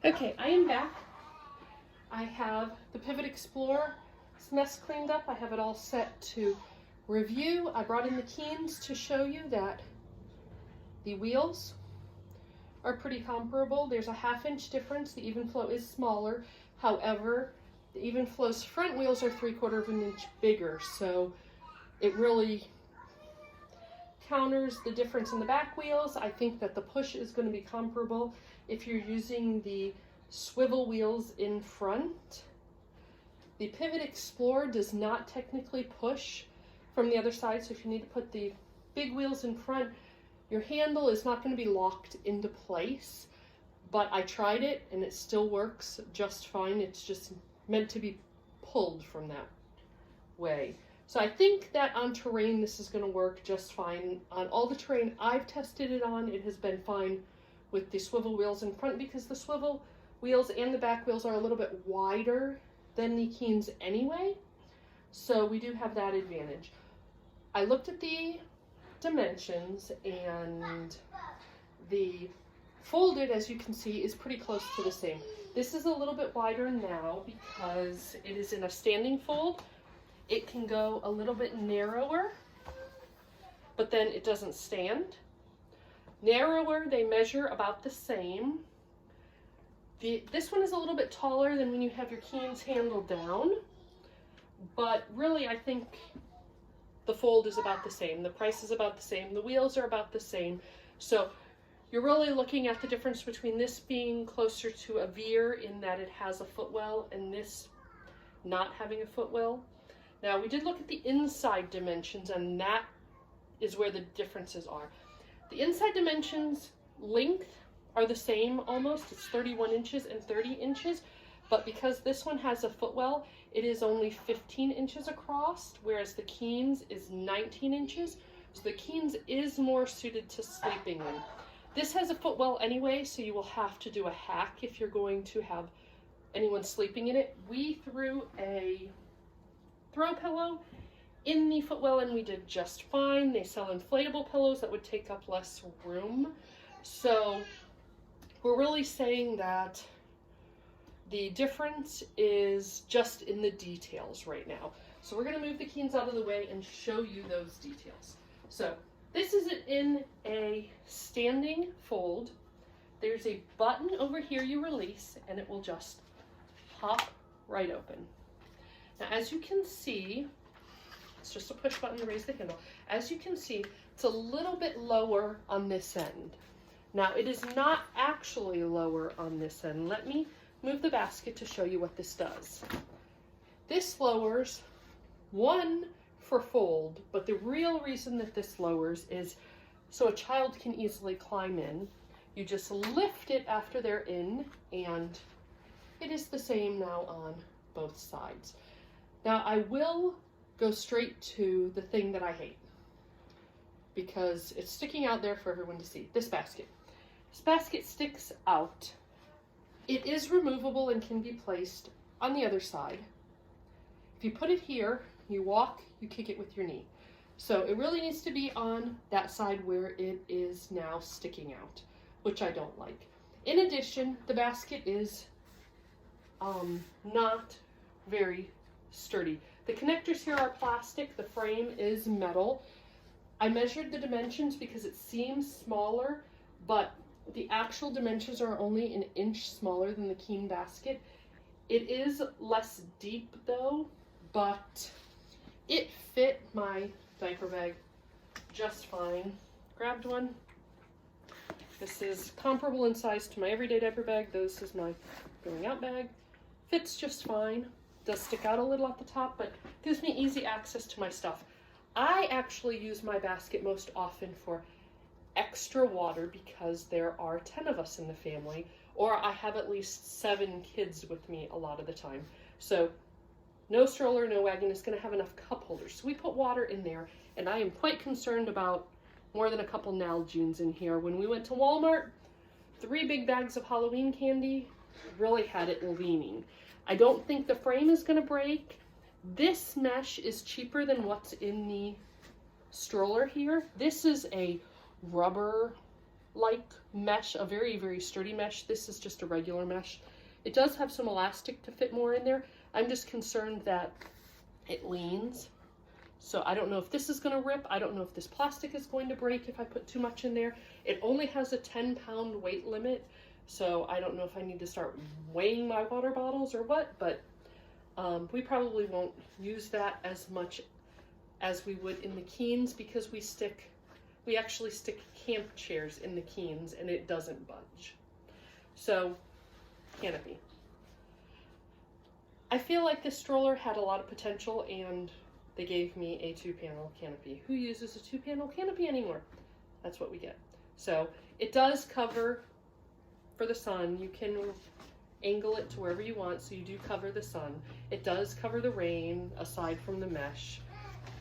Okay, I am back. I have the Pivot Xplore mess cleaned up. I have it all set to review. I brought in the keens to show you that the wheels are pretty comparable. There's a 1/2 inch difference. The Evenflo is smaller. However, the Evenflo's front wheels are 3/4 inch bigger, so it really counters the difference in the back wheels. I think that the push is going to be comparable if you're using the swivel wheels in front. The Pivot Xplore does not technically push from the other side, so if you need to put the big wheels in front, your handle is not going to be locked into place. But I tried it and it still works just fine. It's just meant to be pulled from that way. So I think that on terrain this is going to work just fine. On all the terrain I've tested it on, it has been fine with the swivel wheels in front, because the swivel wheels and the back wheels are a little bit wider than the keens anyway. So we do have that advantage. I looked at the dimensions, and the folded, as you can see, is pretty close to the same. This is a little bit wider now because it is in a standing fold. It can go a little bit narrower, but then it doesn't stand. Narrower, they measure about the same. This one is a little bit taller than when you have your keens handled down, but really I think the fold is about the same. The price is about the same. The wheels are about the same. So you're really looking at the difference between this being closer to a veer in that it has a footwell and this not having a footwell. Now, we did look at the inside dimensions, and that is where the differences are. The inside dimensions length are the same almost. It's 31 inches and 30 inches, but because this one has a footwell, it is only 15 inches across, whereas the keens is 19 inches. So the keens is more suited to sleeping in. This has a footwell anyway, so you will have to do a hack if you're going to have anyone sleeping in it. We threw a throw pillow in the footwell and we did just fine. They sell inflatable pillows that would take up less room. So we're really saying that the difference is just in the details right now. So we're going to move the keens out of the way and show you those details. So this is in a standing fold. There's a button over here you release and it will just pop right open. Now, as you can see, it's just a push button to raise the handle. As you can see, it's a little bit lower on this end. Now, it is not actually lower on this end. Let me move the basket to show you what this does. This lowers, one, for fold, but the real reason that this lowers is so a child can easily climb in. You just lift it after they're in, and it is the same now on both sides. Now, I will go straight to the thing that I hate, because it's sticking out there for everyone to see. This basket. This basket sticks out. It is removable and can be placed on the other side. If you put it here, you walk, you kick it with your knee. So it really needs to be on that side where it is now sticking out, which I don't like. In addition, the basket is not very sturdy. The connectors here are plastic, the frame is metal. I measured the dimensions because it seems smaller, but the actual dimensions are only an inch smaller than the keen basket. It is less deep though, but it fit my diaper bag just fine. Grabbed one. This is comparable in size to my everyday diaper bag. This is my going out bag. Fits just fine. Does stick out a little at the top, but gives me easy access to my stuff. I actually use my basket most often for extra water because there are 10 of us in the family, or I have at least 7 kids with me a lot of the time. So no stroller, no wagon is going to have enough cup holders. So we put water in there, and I am quite concerned about more than a couple Nalgene's in here. When we went to Walmart, 3 big bags of Halloween candy really had it leaning. I don't think the frame is going to break. This mesh is cheaper than what's in the stroller here. This is a rubber like mesh, a very, very sturdy mesh. This is just a regular mesh. It does have some elastic to fit more in there. I'm just concerned that it leans. So I don't know if this is going to rip. I don't know if this plastic is going to break if I put too much in there. It only has a 10-pound weight limit. So I don't know if I need to start weighing my water bottles or what, but we probably won't use that as much as we would in the Keens, because we actually stick camp chairs in the Keens and it doesn't budge. So, canopy. I feel like this stroller had a lot of potential and they gave me a 2-panel canopy. Who uses a 2-panel canopy anymore? That's what we get. So, it does cover for the sun. You can angle it to wherever you want, so you do cover the sun. It does cover the rain, aside from the mesh.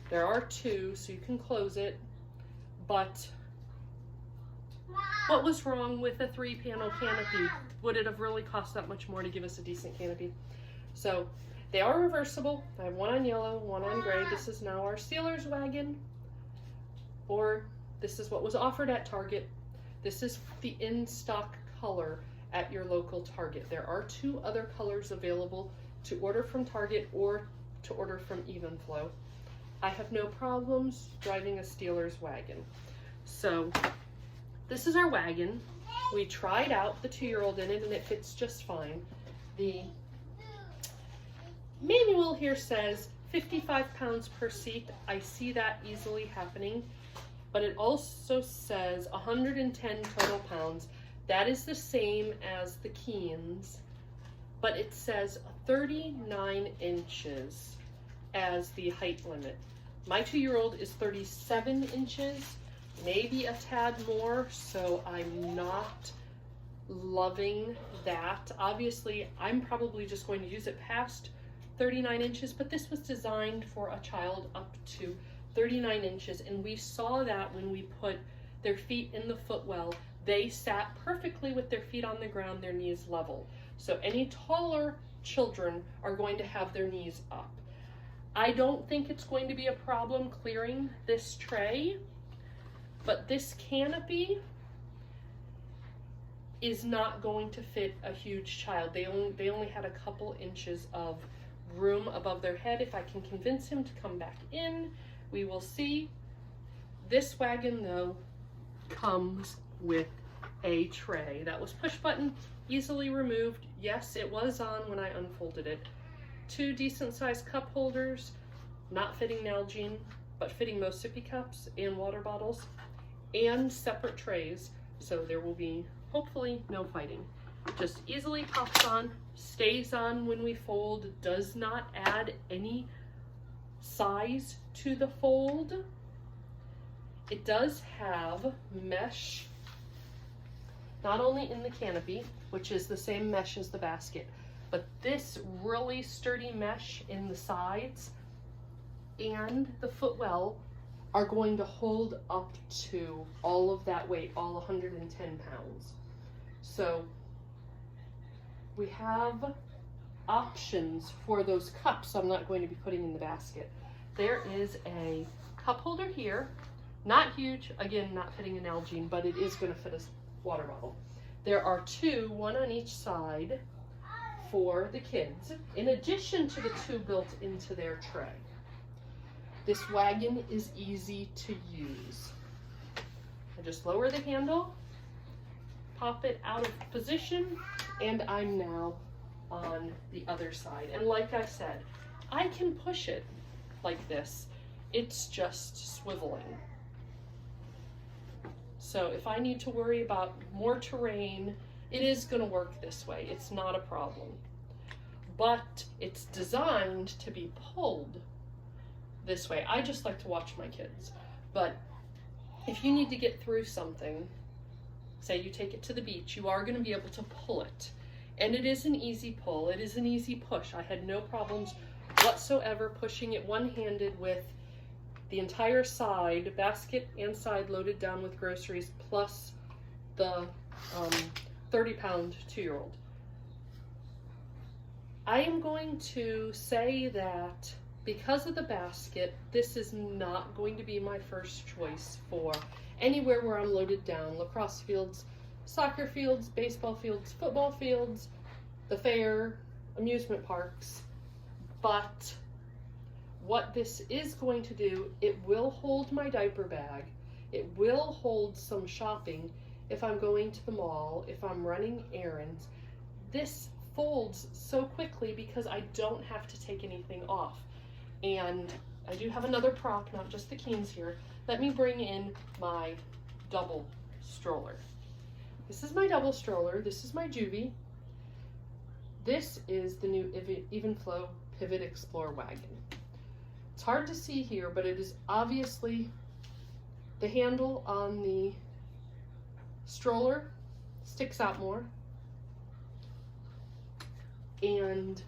There are 2, so you can close it. But what was wrong with a 3-panel canopy? Would it have really cost that much more to give us a decent canopy? So they are reversible. I have one on yellow, one on gray. This is now our Steelers wagon, or this is what was offered at Target. This is the in-stock color at your local Target. There are 2 other colors available to order from Target or to order from Evenflo. I have no problems driving a Steelers wagon. So this is our wagon. We tried out the 2-year-old in it and it fits just fine. The manual here says 55 pounds per seat. I see that easily happening, but it also says 110 total pounds. That is the same as the Keens, but it says 39 inches as the height limit. My 2-year-old is 37 inches, maybe a tad more, so I'm not loving that. Obviously, I'm probably just going to use it past 39 inches, but this was designed for a child up to 39 inches, and we saw that when we put their feet in the footwell. They sat perfectly with their feet on the ground, their knees level. So any taller children are going to have their knees up. I don't think it's going to be a problem clearing this tray, but this canopy is not going to fit a huge child. They only had a couple inches of room above their head. If I can convince him to come back in, we will see. This wagon, though, comes with a tray that was push button, easily removed. Yes, it was on when I unfolded it. 2 decent sized cup holders, not fitting Nalgene, but fitting most sippy cups and water bottles, and separate trays, so there will be hopefully no fighting. Just easily pops on, stays on when we fold, does not add any size to the fold. It does have mesh, not only in the canopy, which is the same mesh as the basket, but this really sturdy mesh in the sides and the footwell are going to hold up to all of that weight, all 110 pounds. So we have options for those cups I'm not going to be putting in the basket. There is a cup holder here, not huge, again, not fitting an Nalgene, but it is going to fit a water bottle. There are 2, one on each side for the kids, in addition to the 2 built into their tray. This wagon is easy to use. I just lower the handle, pop it out of position, and I'm now on the other side. And like I said, I can push it like this. It's just swiveling. So if I need to worry about more terrain, it is going to work this way. It's not a problem. But it's designed to be pulled this way. I just like to watch my kids. But if you need to get through something, say you take it to the beach, you are going to be able to pull it. And it is an easy pull. It is an easy push. I had no problems whatsoever pushing it one-handed with the entire side, basket and side loaded down with groceries, plus the 30-pound 2-year-old. I am going to say that because of the basket, this is not going to be my first choice for anywhere where I'm loaded down. Lacrosse fields, soccer fields, baseball fields, football fields, the fair, amusement parks. But what this is going to do, it will hold my diaper bag. It will hold some shopping if I'm going to the mall, if I'm running errands. This folds so quickly because I don't have to take anything off. And I do have another prop, not just the Keens here. Let me bring in my double stroller. This is my double stroller. This is my Juvie. This is the new Evenflo Pivot Xplore wagon. It's hard to see here, but it is obviously the handle on the stroller sticks out more. And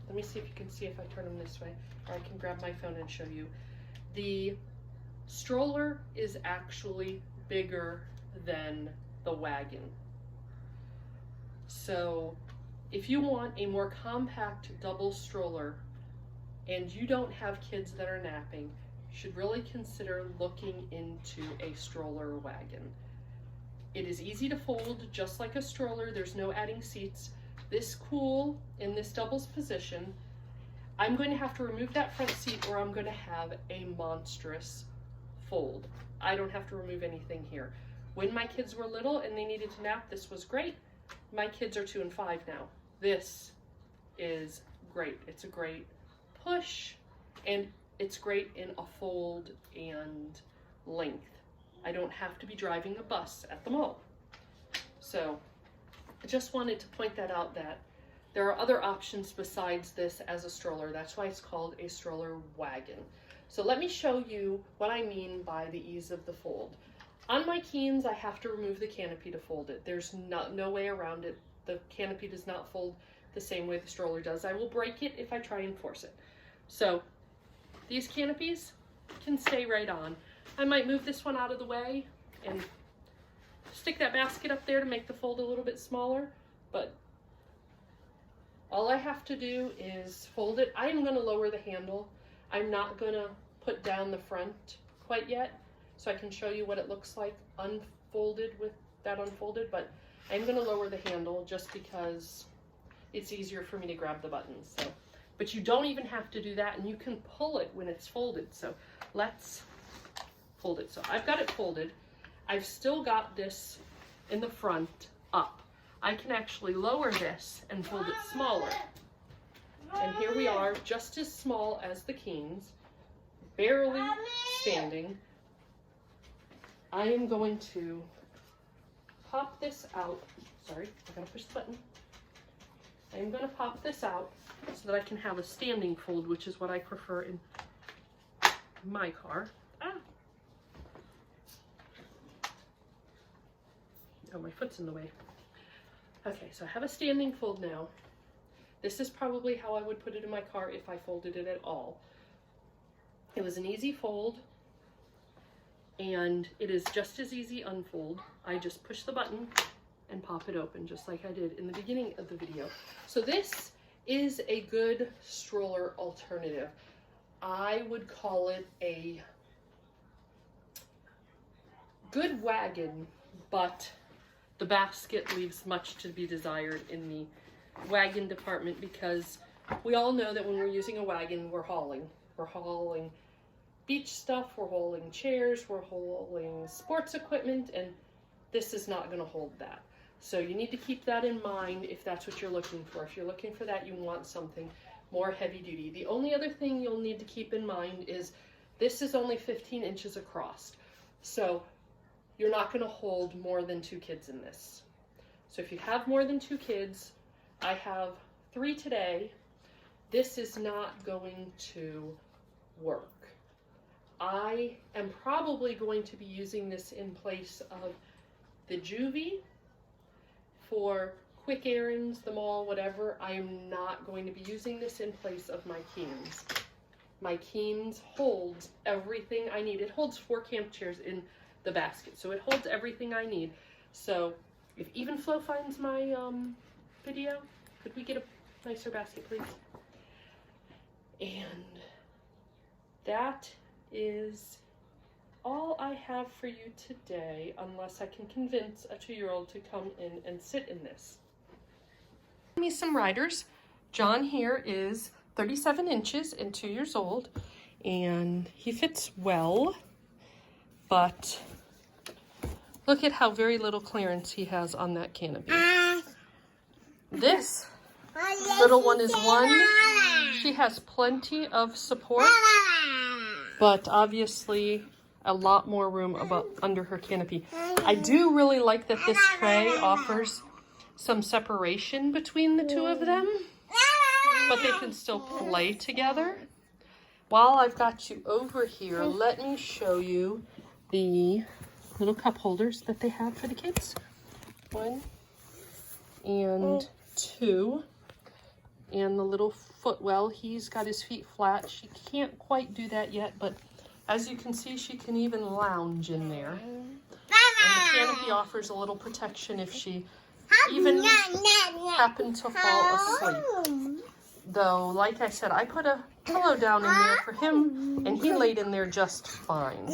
let me see if you can see if I turn them this way, or I can grab my phone and show you. The stroller is actually bigger than the wagon. So if you want a more compact double stroller and you don't have kids that are napping, you should really consider looking into a stroller wagon. It is easy to fold just like a stroller. There's no adding seats. This cool in this double's position, I'm going to have to remove that front seat or I'm going to have a monstrous fold. I don't have to remove anything here. When my kids were little and they needed to nap, this was great. My kids are 2 and 5 now. This is great. It's a great push and it's great in a fold and length. I don't have to be driving a bus at the mall. So I just wanted to point that out, that there are other options besides this as a stroller. That's why it's called a stroller wagon. So let me show you what I mean by the ease of the fold. On my Keens, I have to remove the canopy to fold it. There's no way around it. The canopy does not fold the same way the stroller does. I will break it if I try and force it. So these canopies can stay right on. I might move this one out of the way and stick that basket up there to make the fold a little bit smaller, but all I have to do is fold it. I am going to lower the handle. I'm not going to put down the front quite yet, so I can show you what it looks like unfolded with that unfolded, but I'm going to lower the handle just because it's easier for me to grab the buttons. So, but you don't even have to do that, and you can pull it when it's folded. So let's fold it. So I've got it folded. I've still got this in the front up. I can actually lower this and fold it smaller. And here we are, just as small as the Keens, barely standing. I am going to pop this out. Sorry, I gotta push the button. I'm gonna pop this out so that I can have a standing fold, which is what I prefer in my car. Oh, my foot's in the way. Okay, so I have a standing fold now. This is probably how I would put it in my car if I folded it at all. It was an easy fold, and it is just as easy unfold. I just push the button and pop it open, just like I did in the beginning of the video. So this is a good stroller alternative. I would call it a good wagon, but the basket leaves much to be desired in the wagon department, because we all know that when we're using a wagon, we're hauling. We're hauling beach stuff, we're hauling chairs, we're hauling sports equipment, and this is not going to hold that. So you need to keep that in mind if that's what you're looking for. If you're looking for that, you want something more heavy duty. The only other thing you'll need to keep in mind is this is only 15 inches across. So you're not going to hold more than 2 kids in this. So if you have more than 2 kids, I have 3 today, this is not going to work. I am probably going to be using this in place of the Juvie for quick errands, the mall, whatever. I am not going to be using this in place of my Keens. My Keens holds everything I need. It holds 4 camp chairs in the basket, so it holds everything I need. So if Evenflo finds my video, could we get a nicer basket, please? And that is all I have for you today, unless I can convince a 2-year-old to come in and sit in this. Give me some riders. John here is 37 inches and 2 years old, and he fits well, but look at how very little clearance he has on that canopy. This little one is 1. She has plenty of support, but obviously a lot more room under her canopy. I do really like that this tray offers some separation between the 2 of them, but they can still play together. While I've got you over here, let me show you the little cup holders that they have for the kids. 1 and 2. And the little footwell, he's got his feet flat. She can't quite do that yet, but as you can see, she can even lounge in there. And the canopy offers a little protection if she even happened to fall asleep. Though, like I said, I put a pillow down in there for him, and he laid in there just fine.